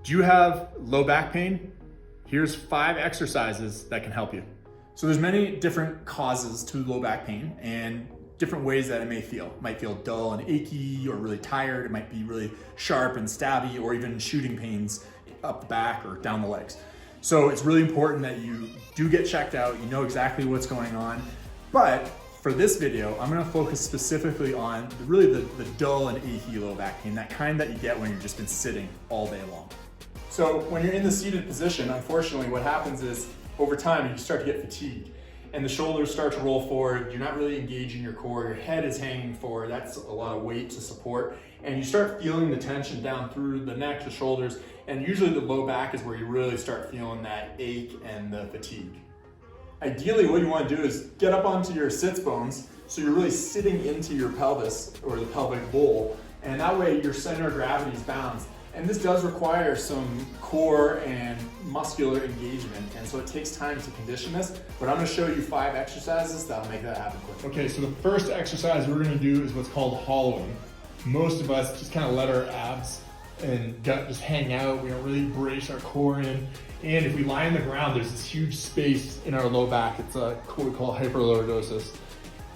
Do you have low back pain? Here's 5 exercises that can help you. So there's many different causes to low back pain and different ways that it may feel. It might feel dull and achy or really tired. It might be really sharp and stabby or even shooting pains up the back or down the legs. So it's really important that you do get checked out. You know exactly what's going on. But for this video, I'm gonna focus specifically on really the dull and achy low back pain, that kind that you get when you've just been sitting all day long. So when you're in the seated position, unfortunately, what happens is over time, you start to get fatigued and the shoulders start to roll forward. You're not really engaging your core. Your head is hanging forward. That's a lot of weight to support. And you start feeling the tension down through the neck, the shoulders, and usually the low back is where you really start feeling that ache and the fatigue. Ideally, what you want to do is get up onto your sits bones so you're really sitting into your pelvis or the pelvic bowl, and that way your center of gravity is balanced. And this does require some core and muscular engagement, and so it takes time to condition this, but I'm gonna show you 5 exercises that'll make that happen quickly. Okay, so the first exercise we're gonna do is what's called hollowing. Most of us just kind of let our abs and gut just hang out. We don't really brace our core in. And if we lie on the ground, there's this huge space in our low back. It's what we call hyperlordosis.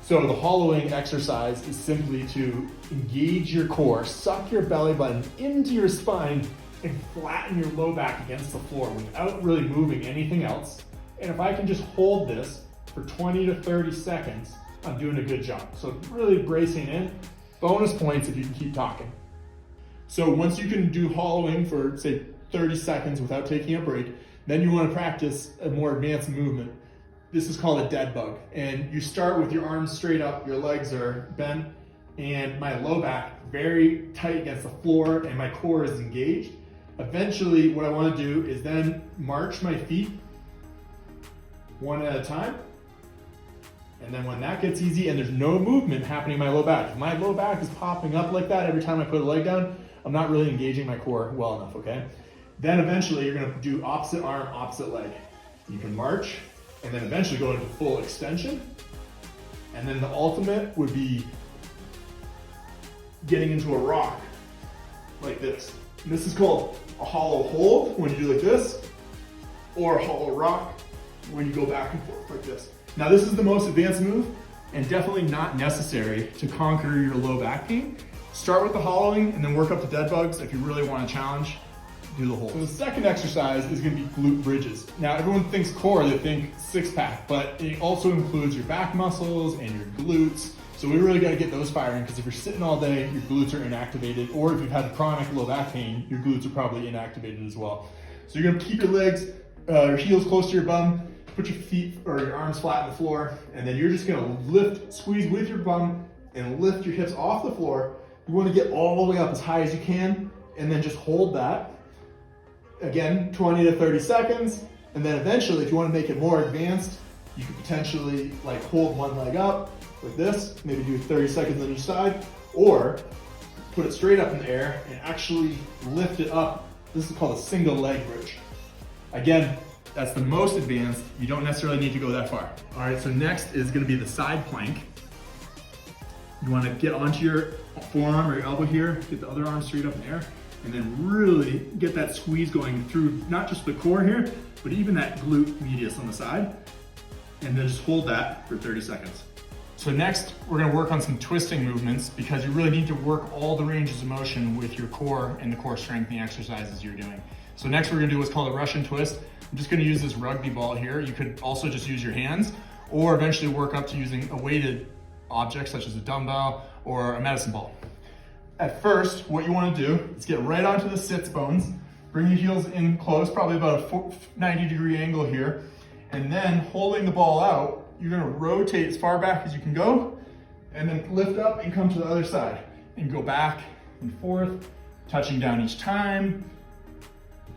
So the hollowing exercise is simply to engage your core, suck your belly button into your spine, and flatten your low back against the floor without really moving anything else. And if I can just hold this for 20 to 30 seconds, I'm doing a good job. So really bracing in. Bonus points if you can keep talking. So once you can do hollowing for, say, 30 seconds without taking a break, then you want to practice a more advanced movement. This is called a dead bug. And you start with your arms straight up, your legs are bent, and my low back very tight against the floor, and my core is engaged. Eventually, what I want to do is then march my feet one at a time. And then when that gets easy and there's no movement happening in my low back, if my low back is popping up like that every time I put a leg down, I'm not really engaging my core well enough, okay? Then eventually you're gonna do opposite arm, opposite leg. You can march, and then eventually go into full extension. And then the ultimate would be getting into a rock like this. And this is called a hollow hold when you do like this, or a hollow rock when you go back and forth like this. Now this is the most advanced move and definitely not necessary to conquer your low back pain. Start with the hollowing and then work up to dead bugs. If you really want to challenge, do the whole. So the second exercise is going to be glute bridges. Now everyone thinks core, they think 6-pack, but it also includes your back muscles and your glutes. So we really got to get those firing, because if you're sitting all day, your glutes are inactivated, or if you've had chronic low back pain, your glutes are probably inactivated as well. So you're going to keep your legs, your heels close to your bum, put your feet or your arms flat on the floor, and then you're just going to lift, squeeze with your bum and lift your hips off the floor. You want to get all the way up as high as you can, and then just hold that. Again, 20 to 30 seconds. And then eventually, if you want to make it more advanced, you could potentially like hold one leg up like this, maybe do 30 seconds on each side, or put it straight up in the air and actually lift it up. This is called a single leg bridge. Again, that's the most advanced. You don't necessarily need to go that far. All right, so next is gonna be the side plank. You wanna get onto your forearm or your elbow here, get the other arm straight up in the air, and then really get that squeeze going through not just the core here, but even that glute medius on the side. And then just hold that for 30 seconds. So next, we're gonna work on some twisting movements, because you really need to work all the ranges of motion with your core and the core strengthening exercises you're doing. So next we're gonna do what's called a Russian twist. I'm just gonna use this rugby ball here. You could also just use your hands, or eventually work up to using a weighted object such as a dumbbell or a medicine ball. At first, what you wanna do is get right onto the sits bones, bring your heels in close, probably about a 90-degree angle here, and then holding the ball out, you're gonna rotate as far back as you can go, and then lift up and come to the other side, and go back and forth, touching down each time.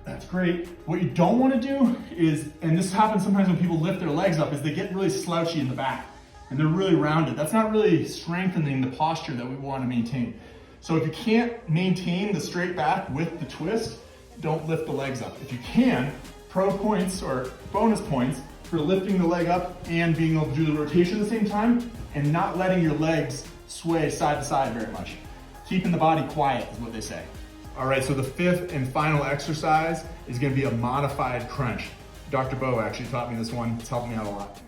That's great. What you don't want to do is, and this happens sometimes when people lift their legs up, is they get really slouchy in the back and they're really rounded. That's not really strengthening the posture that we want to maintain. So if you can't maintain the straight back with the twist, don't lift the legs up. If you can, pro points or bonus points for lifting the leg up and being able to do the rotation at the same time and not letting your legs sway side to side very much. Keeping the body quiet is what they say. All right, so the fifth and final exercise is gonna be a modified crunch. Dr. Bo actually taught me this one. It's helped me out a lot.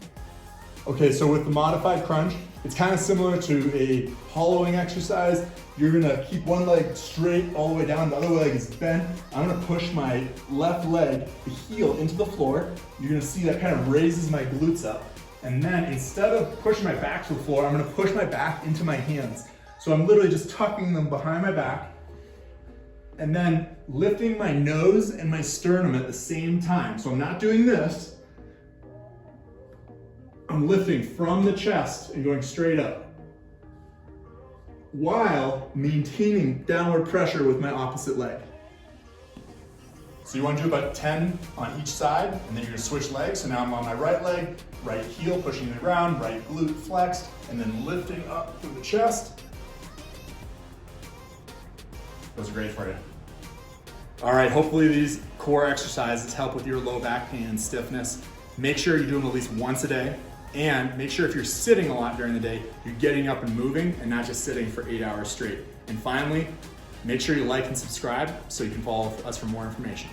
Okay, so with the modified crunch, it's kind of similar to a hollowing exercise. You're gonna keep one leg straight all the way down, the other leg is bent. I'm gonna push my left leg, the heel, into the floor. You're gonna see that kind of raises my glutes up. And then instead of pushing my back to the floor, I'm gonna push my back into my hands. So I'm literally just tucking them behind my back and then lifting my nose and my sternum at the same time. So I'm not doing this. I'm lifting from the chest and going straight up while maintaining downward pressure with my opposite leg. So you want to do about 10 on each side, and then you're gonna switch legs. So now I'm on my right leg, right heel pushing the ground, right glute flexed, and then lifting up through the chest. Those are great for you. All right, hopefully these core exercises help with your low back pain and stiffness. Make sure you do them at least once a day. And make sure if you're sitting a lot during the day, you're getting up and moving and not just sitting for 8 hours straight. And finally, make sure you like and subscribe so you can follow us for more information.